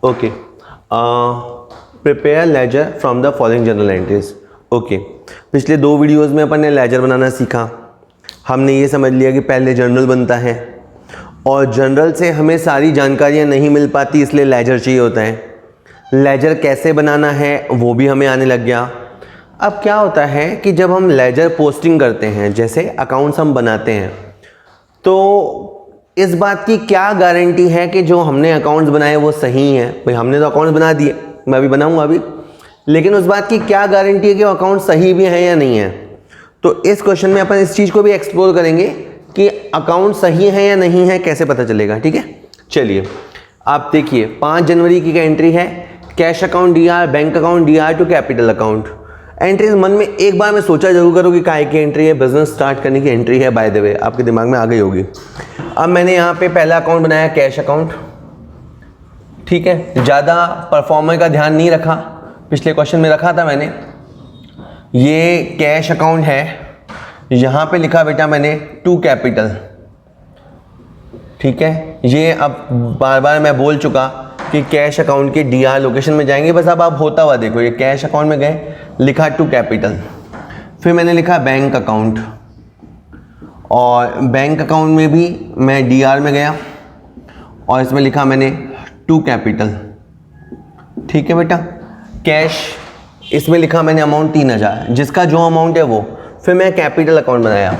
Okay, prepare ledger from the following journal entries. Okay, पिछले 2 videos में अपन ने laser बनाना सीखा। हमने ये समझ लिया कि पहले जर्नल बनता है और जर्नल से हमें सारी जानकारियाँ नहीं मिल पाती, इसलिए लेजर चाहिए होता है। लेजर कैसे बनाना है वो भी हमें आने लग गया। अब क्या होता है कि जब हम लेजर पोस्टिंग करते हैं, जैसे अकाउंट्स हम बनाते हैं, तो इस बात की क्या गारंटी है कि जो हमने अकाउंट्स बनाए वो सही हैं? भाई हमने तो अकाउंट्स बना दिए, मैं भी बनाऊंगा अभी, लेकिन उस बात की क्या गारंटी है कि वो अकाउंट सही भी है या नहीं है? तो इस क्वेश्चन में अपन इस चीज़ को भी एक्सप्लोर करेंगे कि अकाउंट सही है या नहीं है, कैसे पता चलेगा। ठीक है, चलिए आप देखिए 5 जनवरी की एंट्री है, cash account DR, bank account DR to capital account. Entries मन में एक बार में सोचा जरूर करो कि काय की एंट्री है, बिजनेस स्टार्ट करने की एंट्री है, बाय द वे आपके दिमाग में आ गई होगी। अब मैंने यहाँ पे पहला अकाउंट बनाया कैश अकाउंट। ठीक है, ज़्यादा परफॉर्मर का ध्यान नहीं रखा, पिछले क्वेश्चन में रखा था मैंने। ये कैश अकाउंट है, यहाँ पे लिखा बेटा मैंने टू कैपिटल। ठीक है, ये अब बार बार मैं बोल चुका कि कैश अकाउंट के DR लोकेशन में जाएंगे, बस अब आप होता हुआ देखो, ये कैश अकाउंट में गए, लिखा टू कैपिटल। फिर मैंने लिखा बैंक अकाउंट, और बैंक अकाउंट में भी मैं DR में गया और इसमें लिखा मैंने टू कैपिटल। ठीक है बेटा, कैश इसमें लिखा मैंने अमाउंट 3000, जिसका जो अमाउंट है वो। फिर मैं कैपिटल अकाउंट बनाया,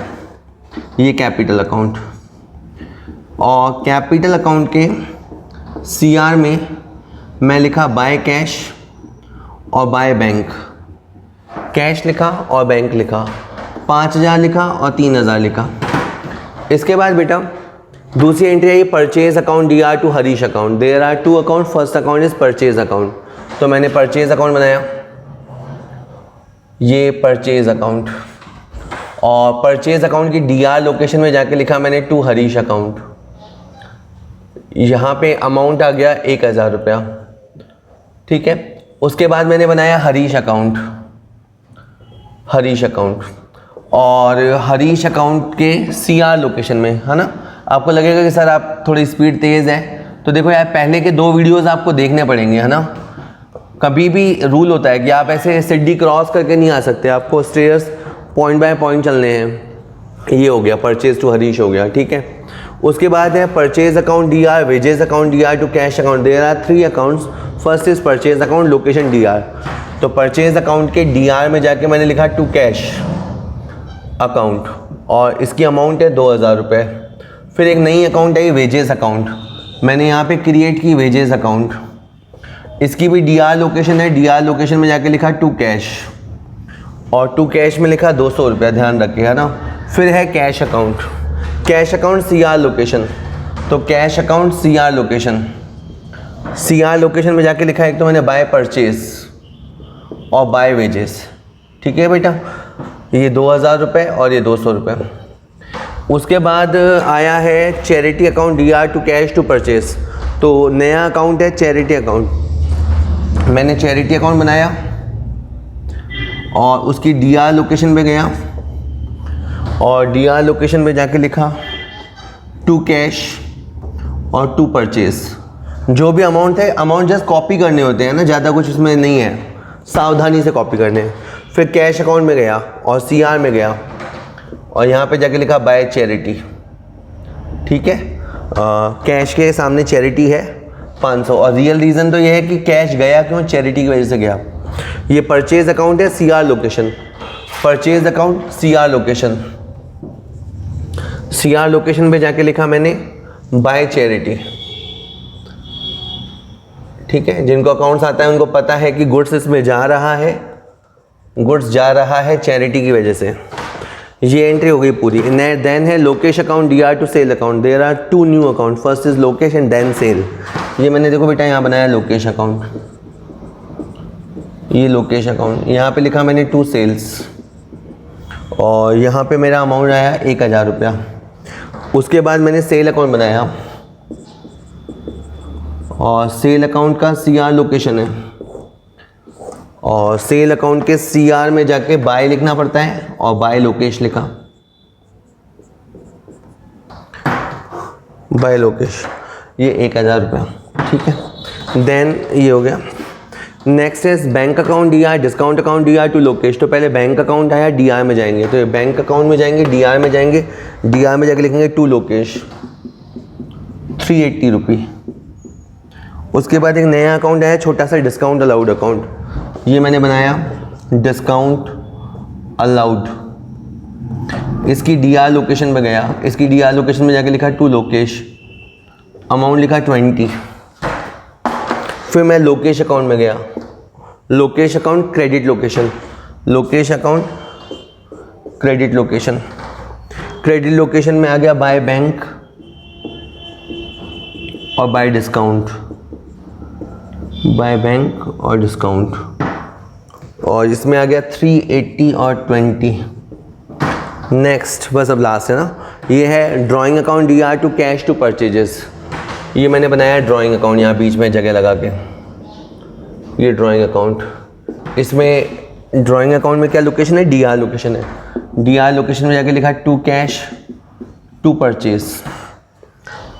ये कैपिटल अकाउंट, और कैपिटल अकाउंट के CR में मैं लिखा बाय कैश और बाय बैंक। कैश लिखा और बैंक लिखा, 5000 लिखा और 3000 लिखा। इसके बाद बेटा दूसरी एंट्री आई purchase account DR to Harish account. There are 2 account, first account is purchase account, तो मैंने परचेज अकाउंट बनाया, ये परचेज अकाउंट, और परचेज अकाउंट की DR लोकेशन में जाके लिखा मैंने टू हरीश अकाउंट। यहाँ पे अमाउंट आ गया 1000 रुपया। ठीक है, उसके बाद मैंने बनाया हरीश अकाउंट, हरीश अकाउंट, और हरीश अकाउंट के CR लोकेशन में, है ना। आपको लगेगा कि सर आप थोड़ी स्पीड तेज़ है, तो देखो यार पहले के 2 वीडियोस आपको देखने पड़ेंगे, है ना। कभी भी रूल होता है कि आप ऐसे सिड्डी क्रॉस करके नहीं आ सकते, आपको स्टेयर्स पॉइंट बाय पॉइंट चलने हैं। ये हो गया परचेज टू हरीश हो गया। ठीक है, उसके बाद है purchase account DR, wages account DR to cash account. There are 3 accounts, first is purchase account, location DR। तो परचेज अकाउंट के DR में जाके मैंने लिखा टू कैश अकाउंट, और इसकी अमाउंट है 2000 रुपये। फिर एक नई अकाउंट है वेजेस अकाउंट, मैंने यहाँ पे क्रिएट की वेजेस अकाउंट, इसकी भी DR लोकेशन है, DR लोकेशन में जाके लिखा टू कैश, और टू कैश में लिखा 200 रुपया, ध्यान रखिए, है ना। फिर है cash account, cash account CR location, तो cash account CR location, CR location में जाके लिखा एक तो मैंने बाय परचेज और बाय वेजेस। ठीक है बेटा, ये 2000 रुपये और ये 200 रुपये। उसके बाद आया है charity account DR to cash to purchase, तो नया अकाउंट है चैरिटी अकाउंट। मैंने चैरिटी अकाउंट बनाया और उसकी DR लोकेशन पे गया, और DR लोकेशन पे जाके लिखा टू कैश और टू परचेज। जो भी अमाउंट है, अमाउंट जस्ट कॉपी करने होते हैं ना, ज़्यादा कुछ इसमें नहीं है, सावधानी से कॉपी करने हैं। फिर कैश अकाउंट में गया और CR में गया, और यहाँ पे जाके लिखा बाय चैरिटी। ठीक है, कैश के सामने चैरिटी है 500, और रियल रीज़न तो ये है कि कैश गया क्यों, चैरिटी की वजह से गया। ये परचेज अकाउंट है CR location, purchase account CR location, CR location पे जाके लिखा मैंने बाय चैरिटी। ठीक है, जिनको अकाउंट्स आता है उनको पता है कि गुड्स इसमें जा रहा है, गुड्स जा रहा है चैरिटी की वजह से। ये एंट्री हो गई पूरी। देन है Lokesh account DR to sale account. There are 2 new account, first is Lokesh and then sale. ये मैंने देखो बेटा यहाँ बनाया लोकेश अकाउंट, ये लोकेश अकाउंट, यहाँ पे लिखा मैंने टू सेल्स, और यहाँ पे मेरा अमाउंट आया 1000 रुपया। उसके बाद मैंने सेल अकाउंट बनाया, और सेल अकाउंट का CR लोकेशन है, और सेल अकाउंट के CR में जाके बाय लिखना पड़ता है, और बाय लोकेश लिखा, बाय लोकेश, ये 1000 रुपया। ठीक है, देन ये हो गया। Next is bank account DR, discount account DR to Lokesh. तो पहले बैंक अकाउंट आया, डीआर में जाएंगे, तो बैंक अकाउंट में जाएंगे, डीआर में जाएंगे, डीआर में जाके लिखेंगे टू लोकेश 380 रुपये। उसके बाद एक नया अकाउंट आया छोटा सा, डिस्काउंट अलाउड अकाउंट, ये मैंने बनाया डिस्काउंट अलाउड। इसकी डीआर लोकेशन में गया, इसकी डीआर लोकेशन में जाके लिखा टू लोकेश, अमाउंट लिखा 20। फिर मैं लोकेश अकाउंट में गया, Lokesh account credit location, Lokesh account credit location, credit location में आ गया बाय बैंक और बाय डिस्काउंट, बाय बैंक और डिस्काउंट, और इसमें आ गया 380 और 20। नेक्स्ट बस अब लास्ट है ना, ये है drawing account DR to cash to purchases. ये मैंने बनाया ड्राइंग अकाउंट, यहाँ बीच में जगह लगा के, ये ड्राइंग अकाउंट। इसमें ड्राइंग अकाउंट में क्या लोकेशन है, डीआर लोकेशन है, डीआर लोकेशन में जाके लिखा to cash to purchase,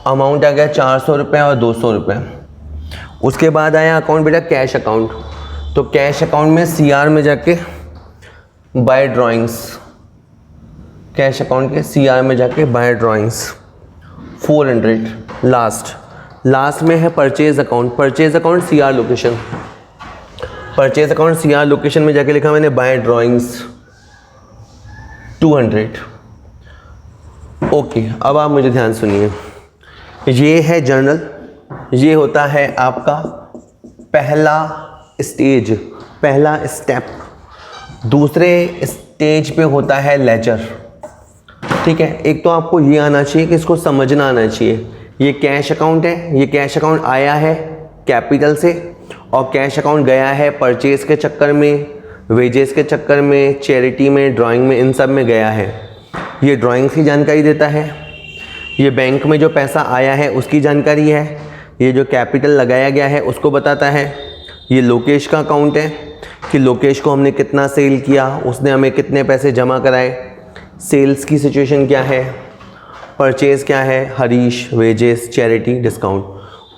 amount आ गया 400 रुपये और 200 रुपये। उसके बाद आया अकाउंट बेटा कैश अकाउंट, तो कैश अकाउंट में सीआर में जाके बाय ड्राइंग्स, कैश अकाउंट के सीआर में जाके बाय ड्राइंग्स 400। लास्ट में है purchase account, purchase account CR location, purchase account CR location में जाके लिखा मैंने बाय ड्राइंग्स 200। ओके, अब आप मुझे ध्यान सुनिए, ये है जर्नल, ये होता है आपका पहला स्टेज, पहला स्टेप। दूसरे स्टेज पे होता है लेजर, ठीक है। एक तो आपको ये आना चाहिए कि इसको समझना आना चाहिए। ये कैश अकाउंट है, ये कैश अकाउंट आया है कैपिटल से, और कैश अकाउंट गया है परचेज के चक्कर में, वेजेस के चक्कर में, चैरिटी में, ड्राइंग में, इन सब में गया है। ये ड्राइंग्स की जानकारी देता है, ये बैंक में जो पैसा आया है उसकी जानकारी है, ये जो कैपिटल लगाया गया है उसको बताता है। ये लोकेश का अकाउंट है कि लोकेश को हमने कितना सेल किया, उसने हमें कितने पैसे जमा कराए, सेल्स की सिचुएशन क्या है, परचेज क्या है, Harish, wages, charity, discount.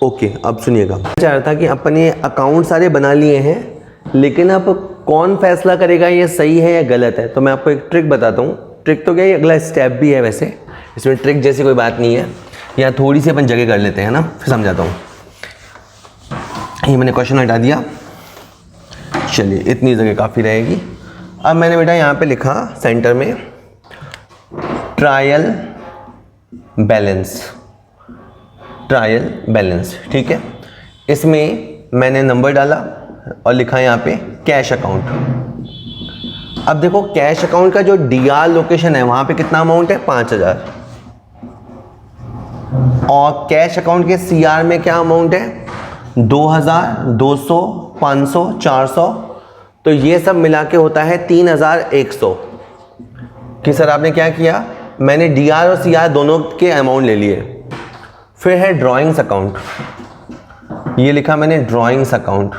Okay, अब सुनिएगा, मैं चाह रहा था कि अपन ये अकाउंट सारे बना लिए हैं, लेकिन अब कौन फैसला करेगा ये सही है या गलत है। तो मैं आपको एक ट्रिक बताता हूँ। ट्रिक तो क्या, ये अगला स्टेप भी है, वैसे इसमें ट्रिक जैसी कोई बात नहीं है। यहाँ थोड़ी सी अपन जगह कर लेते हैं ना, फिर समझाता हूँ। ये मैंने क्वेश्चन हटा दिया, चलिए इतनी जगह काफ़ी रहेगी। अब मैंने बेटा यहाँ पे लिखा सेंटर में ट्रायल बैलेंस, ट्रायल बैलेंस, ठीक है। इसमें मैंने नंबर डाला और लिखा यहाँ पे कैश अकाउंट। अब देखो कैश अकाउंट का जो डीआर लोकेशन है वहाँ पे कितना अमाउंट है, 5000, और कैश अकाउंट के सीआर में क्या अमाउंट है, 2000, 200, 500, 400। तो ये सब मिला के होता है 3100। कि सर आपने क्या किया, मैंने डीआर और सीआर दोनों के अमाउंट ले लिए। फिर है ड्राइंग्स अकाउंट, ये लिखा मैंने ड्राइंग्स अकाउंट।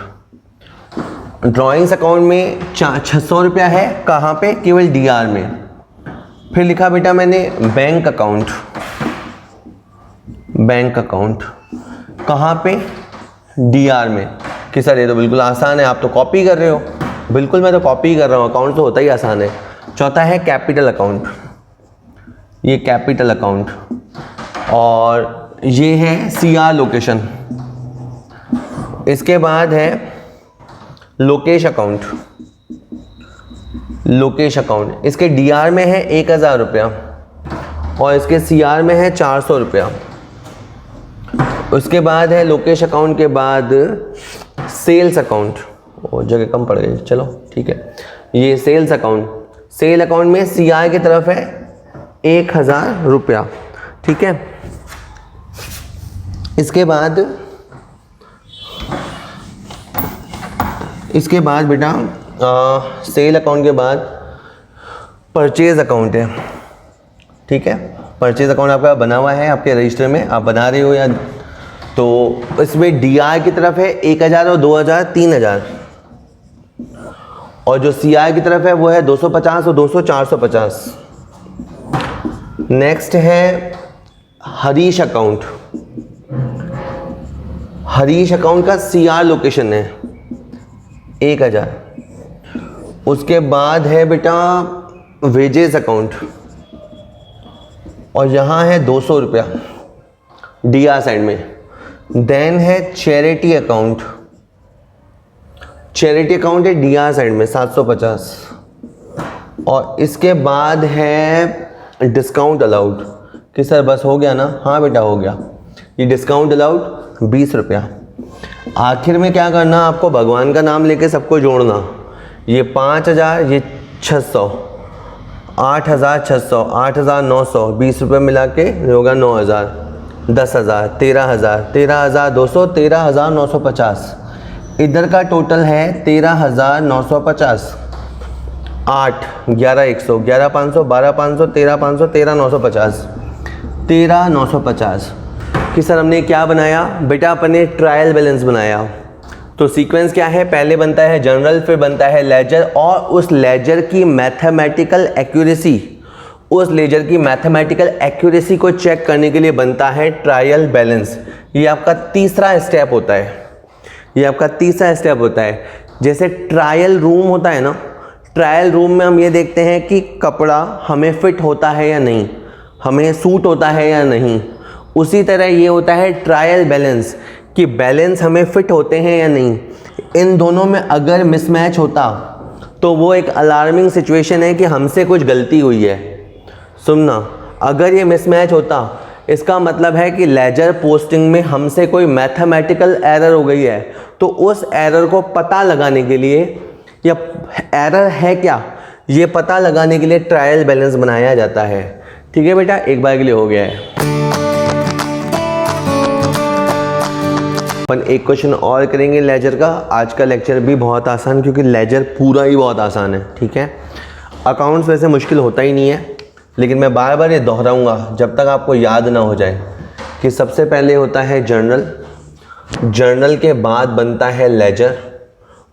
ड्राइंग्स अकाउंट में 600 रुपया है, कहाँ पे, केवल डीआर में। फिर लिखा बेटा मैंने बैंक अकाउंट, बैंक अकाउंट कहाँ पे, डीआर में। कि सर ये तो बिल्कुल आसान है, आप तो कॉपी कर रहे हो। बिल्कुल मैं तो कॉपी कर रहा हूँ, अकाउंट तो होता ही आसान है। चौथा है कैपिटल अकाउंट, ये कैपिटल अकाउंट, और ये है सीआर लोकेशन। इसके बाद है लोकेश अकाउंट, लोकेश अकाउंट। इसके डीआर में है 1000 रुपया और इसके सीआर में है 400 रुपया। उसके बाद है लोकेश अकाउंट के बाद सेल्स अकाउंट, और जगह कम पड़ गई, चलो ठीक है। ये सेल्स अकाउंट, सेल अकाउंट में सीआर की तरफ है 1000 रुपया, ठीक है। इसके बाद बेटा सेल अकाउंट के बाद परचेज अकाउंट है, ठीक है। परचेज अकाउंट आपका बना हुआ है आपके रजिस्टर में, आप बना रहे हो या, तो इसमें डीआर की तरफ है 1000 और 2000 3000, और जो सीआर की तरफ है वो है 250 और 200 450। नेक्स्ट है हरीश अकाउंट। हरीश अकाउंट का CR लोकेशन है 1000। उसके बाद है बेटा वेजेस अकाउंट और यहाँ है 200 रुपया DR साइड में। देन है चैरिटी अकाउंट, चैरिटी अकाउंट है DR साइड में 750। और इसके बाद है डिस्काउंट अलाउड कि सर बस हो गया ना, हाँ बेटा हो गया। ये डिस्काउंट अलाउड 20 रुपया। आखिर में क्या करना, आपको भगवान का नाम लेके सबको जोड़ना। ये 5000, ये 600, 8600, 8900, 20 रुपये मिला के होगा 9000, 10000, 13000, 13200, 13950। इधर का टोटल है 13950। 8, 11, 100, 11, 500, 12, 500, 13, 500, 13950, 13950 कि सर हमने क्या बनाया बेटा, अपने ट्रायल बैलेंस बनाया। तो सीक्वेंस क्या है, पहले बनता है जनरल, फिर बनता है लेजर, और उस लेजर की मैथमेटिकल एक्यूरेसी, उस लेजर की मैथमेटिकल एक्यूरेसी को चेक करने के लिए बनता है ट्रायल बैलेंस। ये आपका तीसरा स्टेप होता है, ये आपका तीसरा स्टेप होता है। जैसे ट्रायल रूम होता है ना, ट्रायल रूम में हम ये देखते हैं कि कपड़ा हमें फिट होता है या नहीं, हमें सूट होता है या नहीं। उसी तरह ये होता है ट्रायल बैलेंस कि बैलेंस हमें फिट होते हैं या नहीं। इन दोनों में अगर मिसमैच होता तो वो एक अलार्मिंग सिचुएशन है कि हमसे कुछ गलती हुई है। सुनना, अगर ये मिसमैच होता इसका मतलब है कि लेजर पोस्टिंग में हमसे कोई मैथमेटिकल एरर हो गई है। तो उस एरर को पता लगाने के लिए, या एरर है क्या ये पता लगाने के लिए ट्रायल बैलेंस बनाया जाता है। ठीक है बेटा, एक बार के लिए हो गया है। अपन एक क्वेश्चन और करेंगे लेजर का। आज का लेक्चर भी बहुत आसान, क्योंकि लेजर पूरा ही बहुत आसान है। ठीक है, अकाउंट्स वैसे मुश्किल होता ही नहीं है, लेकिन मैं बार बार ये दोहराऊंगा जब तक आपको याद ना हो जाए कि सबसे पहले होता है जर्नल, जर्नल के बाद बनता है लेजर,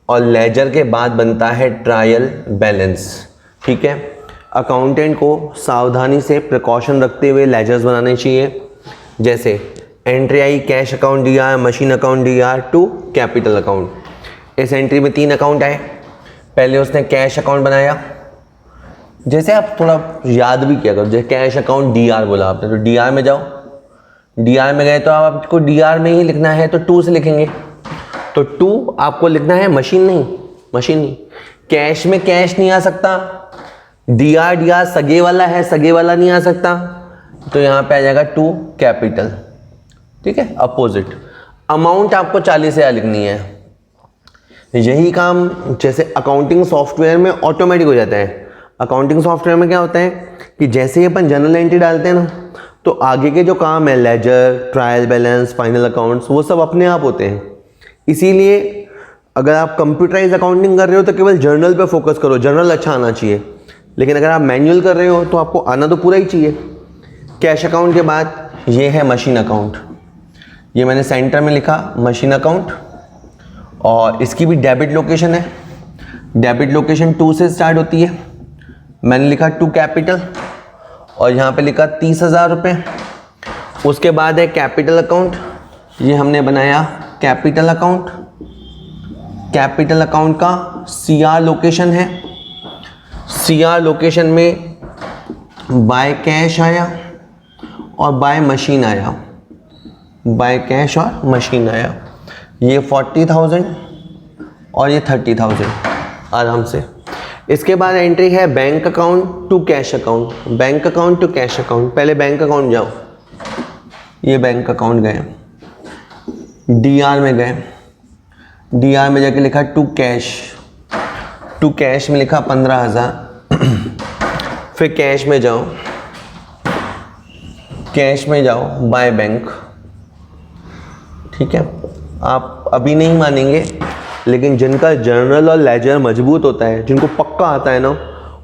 और लेजर के बाद बनता है ट्रायल बैलेंस। ठीक है, अकाउंटेंट को सावधानी से प्रिकॉशन रखते हुए लेजर्स बनाने चाहिए। जैसे एंट्री आई cash account DR, machine account DR to capital account. इस एंट्री में 3 अकाउंट आए। पहले उसने कैश अकाउंट बनाया, जैसे आप थोड़ा याद भी किया करो, जैसे कैश अकाउंट DR बोला आपने तो DR में जाओ, DR में गए तो आपको DR में ही लिखना है तो 2 से लिखेंगे। तो 2 आपको लिखना है, मशीन नहीं, मशीन नहीं। कैश में कैश नहीं आ सकता, DR सगे वाला है, सगे वाला नहीं आ सकता, तो यहाँ पे आ जाएगा 2 कैपिटल। ठीक है, अपोजिट। अमाउंट आपको 40,000 लिखनी है। यही काम जैसे अकाउंटिंग सॉफ्टवेयर में ऑटोमेटिक हो जाता है। अकाउंटिंग सॉफ्टवेयर में क्या होता है कि जैसे ही अपन जनरल एंट्री डालते हैं ना, तो आगे के जो काम है ledger, trial balance, final accounts, वो सब अपने आप होते हैं। इसीलिए अगर आप कंप्यूटराइज अकाउंटिंग कर रहे हो तो केवल जर्नल पे फोकस करो, जर्नल अच्छा आना चाहिए। लेकिन अगर आप मैनुअल कर रहे हो तो आपको आना तो पूरा ही चाहिए। कैश अकाउंट के बाद ये है मशीन अकाउंट, ये मैंने सेंटर में लिखा मशीन अकाउंट, और इसकी भी डेबिट लोकेशन है। डेबिट लोकेशन 2 से स्टार्ट होती है। मैंने लिखा 2 कैपिटल, और यहाँ पे लिखा 30,000 रुपये। उसके बाद है कैपिटल अकाउंट, ये हमने बनाया कैपिटल अकाउंट। कैपिटल अकाउंट का CR लोकेशन है। CR लोकेशन में बाय कैश आया और बाय मशीन आया, बाय कैश और मशीन आया। ये 40,000 और ये 30,000 आराम से। इसके बाद एंट्री है bank account to cash account, bank account to cash account. पहले बैंक अकाउंट जाओ, ये बैंक अकाउंट गए, DR में गए, DR में जाके लिखा टू कैश, टू कैश में लिखा 15,000। फिर कैश में जाओ, कैश में जाओ बाय बैंक। ठीक है, आप अभी नहीं मानेंगे, लेकिन जिनका जर्नल और लेजर मजबूत होता है, जिनको पक्का आता है ना,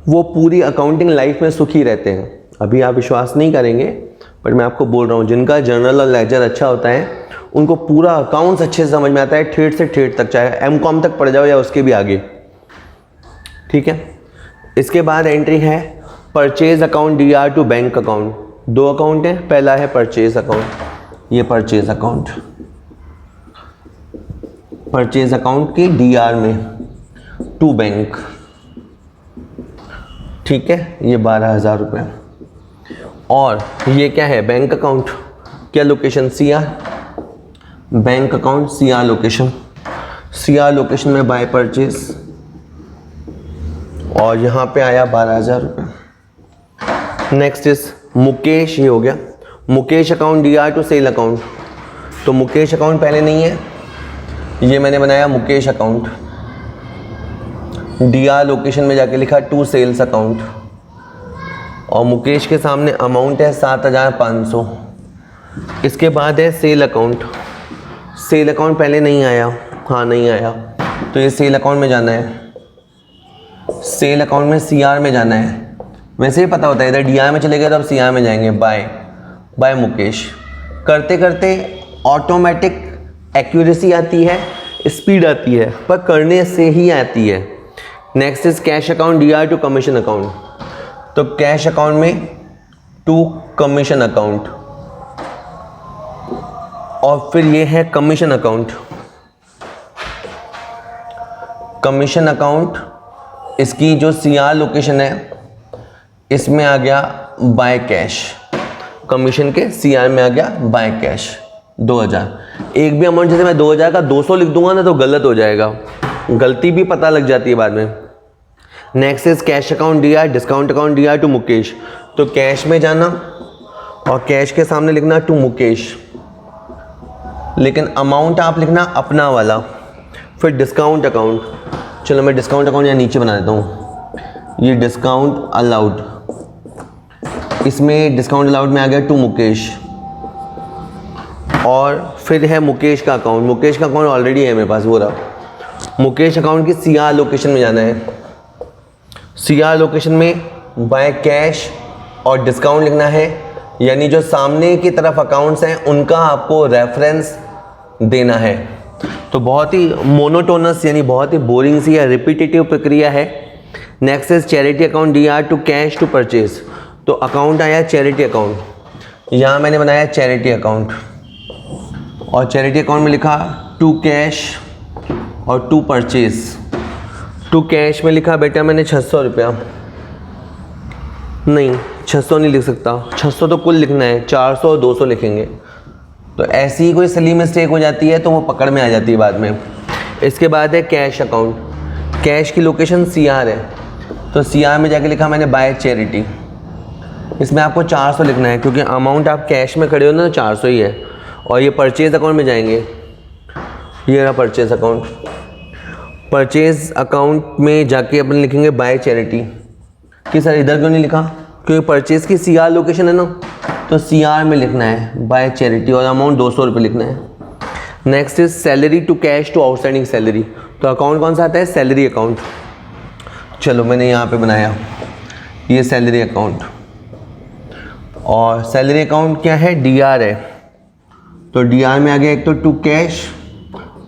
वो पूरी अकाउंटिंग लाइफ में सुखी रहते हैं। अभी आप विश्वास नहीं करेंगे, बट मैं आपको बोल रहा हूँ, जिनका जर्नल और लेजर अच्छा होता है उनको पूरा अकाउंट्स अच्छे से समझ में आता है, ठेठ से ठेठ तक, चाहे M.Com तक पढ़ जाओ या उसके भी आगे। ठीक है, इसके बाद एंट्री है purchase account DR to bank account. 2 account है, पहला है परचेज अकाउंट, ये परचेज अकाउंट। परचेज अकाउंट की डीआर में टू बैंक, ठीक है, ये 12,000 रुपये। और ये क्या है, बैंक अकाउंट, क्या location, CR, bank account CR location, CR location में बाय परचेज, और यहाँ पे आया 12,000 रुपये। नेक्स्ट इज मुकेश, ये हो गया Mukesh account DR to sale account. तो मुकेश अकाउंट पहले नहीं है, ये मैंने बनाया मुकेश अकाउंट, डीआर लोकेशन में जाके लिखा टू सेल्स अकाउंट, और मुकेश के सामने अमाउंट है 7,500। इसके बाद है सेल अकाउंट, सेल अकाउंट पहले नहीं आया, हाँ नहीं आया, तो ये सेल अकाउंट में जाना है, सेल अकाउंट में सीआर में जाना है। वैसे ही पता होता है, इधर डीआर में चले गए तो अब सीआर में जाएंगे, बाय मुकेश। करते करते ऑटोमेटिक एक्यूरेसी आती है, स्पीड आती है, पर करने से ही आती है। Next is cash account DR to commission account. तो कैश अकाउंट में टू कमीशन अकाउंट, और फिर ये है कमीशन अकाउंट, कमीशन अकाउंट, इसकी जो सीआर लोकेशन है इसमें आ गया बाय कैश, कमीशन के सीआर में आ गया बाय कैश 2,000। एक भी अमाउंट जैसे मैं 2,000 का 200 लिख दूंगा ना तो गलत हो जाएगा, गलती भी पता लग जाती है बाद में। Next is cash account DR discount account DR to Mukesh. तो कैश में जाना और कैश के सामने लिखना टू मुकेश, लेकिन अमाउंट आप लिखना अपना वाला। फिर डिस्काउंट अकाउंट, चलो मैं डिस्काउंट अकाउंट यहाँ नीचे बना देता हूँ, ये डिस्काउंट अलाउड, इसमें डिस्काउंट अलाउड में आ गया टू मुकेश। और फिर है मुकेश का अकाउंट, मुकेश का अकाउंट ऑलरेडी है मेरे पास, वो रहा। मुकेश अकाउंट की सीआर लोकेशन में जाना है, सीआर लोकेशन में बाय कैश और डिस्काउंट लिखना है, यानी जो सामने की तरफ अकाउंट्स हैं उनका आपको रेफरेंस देना है। तो बहुत ही मोनोटोनस यानी बहुत ही बोरिंग सी या रिपीटेटिव प्रक्रिया है। Next is charity account DR to cash to purchase. तो अकाउंट आया चैरिटी अकाउंट, यहाँ मैंने बनाया चैरिटी अकाउंट, और चैरिटी अकाउंट में लिखा टू कैश और टू परचेज। टू कैश में लिखा बेटा मैंने 600 रुपया, नहीं 600 नहीं लिख सकता, 600 तो कुल लिखना है, 400 और 200 लिखेंगे। तो ऐसी ही कोई सिली मिस्टेक हो जाती है तो वो पकड़ में आ जाती है बाद में। इसके बाद है कैश अकाउंट, कैश की लोकेशन सीआर है, तो सीआर में जाके लिखा मैंने बाय चैरिटी। इसमें आपको 400 लिखना है क्योंकि अमाउंट आप कैश में खड़े हो ना तो 400 ही है। और ये परचेज अकाउंट में जाएंगे, ये रहा परचेज अकाउंट, परचेज अकाउंट में जाके अपन लिखेंगे बाय चैरिटी। कि सर इधर क्यों नहीं लिखा, क्योंकि परचेज की सीआर लोकेशन है ना, तो सीआर में लिखना है बाय चैरिटी और अमाउंट 200 रुपये लिखना है। Next is salary to cash to outstanding salary. तो अकाउंट कौन सा आता है, सैलरी अकाउंट। चलो मैंने यहाँ पे बनाया ये सैलरी अकाउंट, और सैलरी अकाउंट क्या है, डीआर है। तो डीआर में आ गया एक तो टू कैश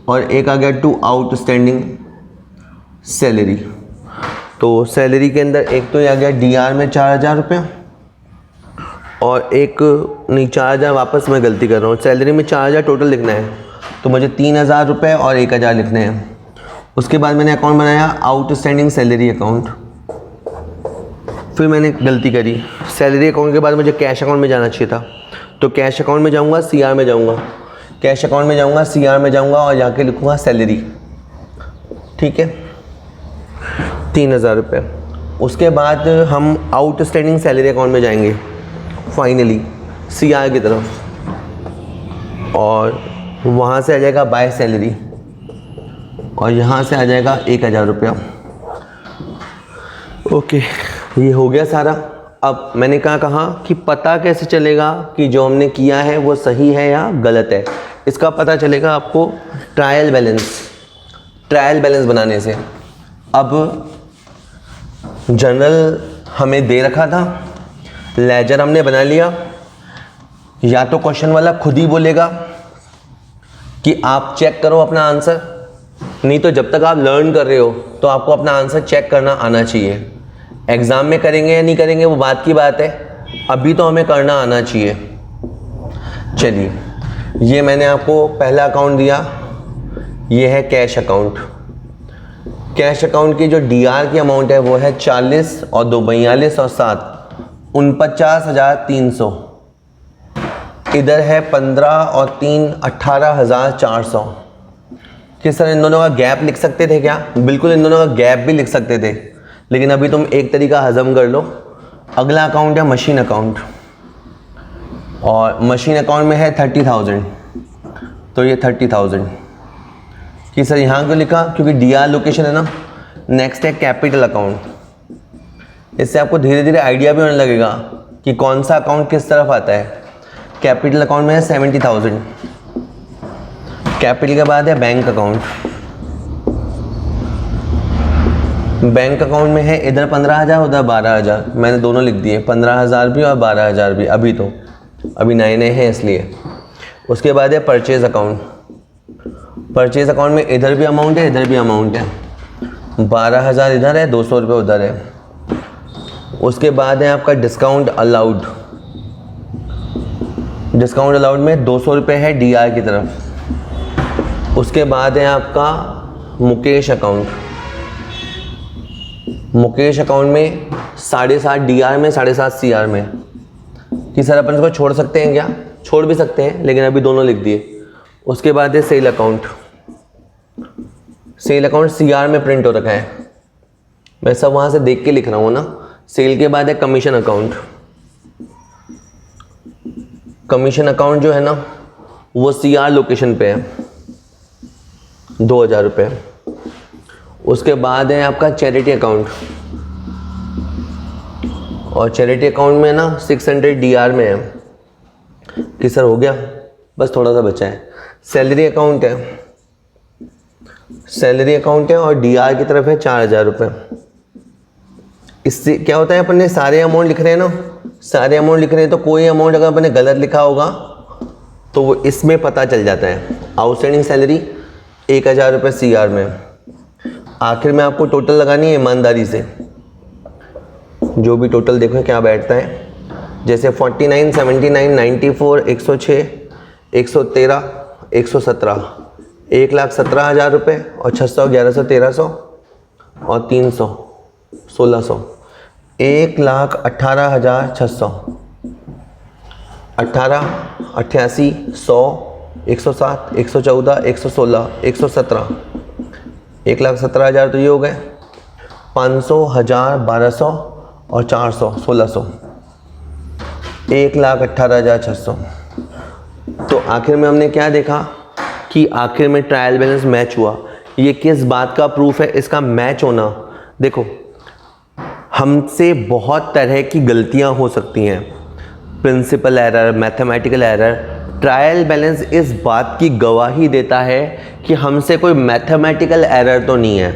और एक आ गया टू आउटस्टैंडिंग सैलरी। तो सैलरी के अंदर एक तो ये आ गया डीआर में 4,000 रुपये, और एक नहीं 4,000, वापस मैं गलती कर रहा हूँ, सैलरी में 4,000 टोटल लिखना है, तो मुझे 3,000 रुपये और 1,000 लिखने हैं। उसके बाद मैंने अकाउंट बनाया आउटस्टैंडिंग सैलरी अकाउंट। फिर मैंने गलती करी, सैलरी अकाउंट के बाद मुझे कैश अकाउंट में जाना चाहिए था, तो कैश अकाउंट में जाऊँगा, सीआर में जाऊँगा, कैश अकाउंट में जाऊँगा, सीआर में जाऊँगा और जाके लिखूँगा सैलरी, ठीक है, 3,000 रुपये। उसके बाद हम आउटस्टैंडिंग सैलरी अकाउंट में जाएंगे फाइनली सीआर की तरफ, और वहाँ से आ जाएगा बाय सैलरी, और यहाँ से आ जाएगा 1,000 रुपया। ओके, ये हो गया सारा। अब मैंने कहा कि पता कैसे चलेगा कि जो हमने किया है वो सही है या गलत है। इसका पता चलेगा आपको ट्रायल बैलेंस बनाने से। अब जनरल हमें दे रखा था, लेजर हमने बना लिया, या तो क्वेश्चन वाला खुद ही बोलेगा कि आप चेक करो अपना आंसर, नहीं तो जब तक आप लर्न कर रहे हो तो आपको अपना आंसर चेक करना आना चाहिए। एग्ज़ाम में करेंगे या नहीं करेंगे वो बात की बात है, अभी तो हमें करना आना चाहिए। चलिए, ये मैंने आपको पहला अकाउंट दिया ये है कैश अकाउंट। कैश अकाउंट की जो डीआर की अमाउंट है वो है 40 और 2 42 और 7 49,300। इधर है 15 और 3 18,400। कि सर इन दोनों का गैप लिख सकते थे क्या? बिल्कुल इन दोनों का गैप भी लिख सकते थे, लेकिन अभी तुम एक तरीका हजम कर लो। अगला अकाउंट है मशीन अकाउंट, और मशीन अकाउंट में है 30,000, तो ये 30,000। कि सर यहाँ क्यों लिखा? क्योंकि डीआर लोकेशन है ना। नेक्स्ट है कैपिटल अकाउंट। इससे आपको धीरे धीरे आइडिया भी होने लगेगा कि कौन सा अकाउंट किस तरफ आता है। कैपिटल अकाउंट में है 70,000। कैपिटल के बाद है बैंक अकाउंट। बैंक अकाउंट में है इधर 15,000 उधर 12,000, मैंने दोनों लिख दिए, 15,000 भी और 12,000 भी। अभी नए नए हैं इसलिए। उसके बाद है परचेज अकाउंट। परचेज अकाउंट में इधर भी अमाउंट है इधर भी अमाउंट है, 12,000 इधर है 200 रुपये उधर है। उसके बाद है आपका डिस्काउंट अलाउड। डिस्काउंट अलाउड में 200 रुपये है डीआर की तरफ। उसके बाद है आपका मुकेश अकाउंट। मुकेश अकाउंट में 7.5 डीआर में 7.5 सीआर में। कि सर अपन इसको छोड़ सकते हैं क्या? छोड़ भी सकते हैं, लेकिन अभी दोनों लिख दिए। उसके बाद है sale account. Sale account CR में प्रिंट हो रखा है, मैं सब वहाँ से देख के लिख रहा हूँ ना। सेल के बाद है कमीशन अकाउंट। कमीशन अकाउंट जो है ना वो सीआर लोकेशन पे है, 2,000 रुपये। उसके बाद है आपका चैरिटी अकाउंट, और चैरिटी अकाउंट में ना 600 डीआर में है। कि सर हो गया? बस थोड़ा सा बचा है। सैलरी अकाउंट है, सैलरी अकाउंट है और डीआर की तरफ है 4,000 रुपये। इससे क्या होता है, अपन ने सारे अमाउंट लिख रहे हैं ना, सारे अमाउंट लिख रहे हैं, तो कोई अमाउंट अगर अपन ने गलत लिखा होगा तो वो इसमें पता चल जाता है। आउटस्टैंडिंग सैलरी 1,000 रुपये सीआर में। आखिर में आपको टोटल लगानी है ईमानदारी से, जो भी टोटल देखो क्या बैठता है। जैसे 49, 79, 94, 106, 113, 117, 1,17,000 रुपये और 600, 1100, 1300 और 300, 1600, 1,18,600, 18, 88, 100, 107, 114, 116, 117, 1,17,000 तो ये हो गए। 500, 1000, 1200 और 400, 1600, 1,18,600। तो आखिर में हमने क्या देखा कि आखिर में ट्रायल बैलेंस मैच हुआ। ये किस बात का प्रूफ है इसका मैच होना? देखो, हमसे बहुत तरह की गलतियां हो सकती हैं, principle error, mathematical error. Trial balance इस बात की गवाही देता है कि हमसे कोई मैथमेटिकल एरर तो नहीं है,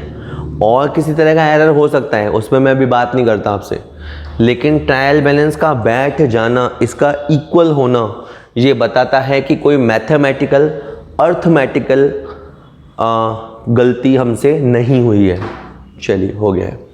और किसी तरह का एरर हो सकता है, उसमें मैं अभी बात नहीं करता आपसे। लेकिन ट्रायल बैलेंस का बैठ जाना, इसका इक्वल होना, ये बताता है कि कोई मैथमेटिकल अर्थमेटिकल गलती हमसे नहीं हुई है। चलिए, हो गया है।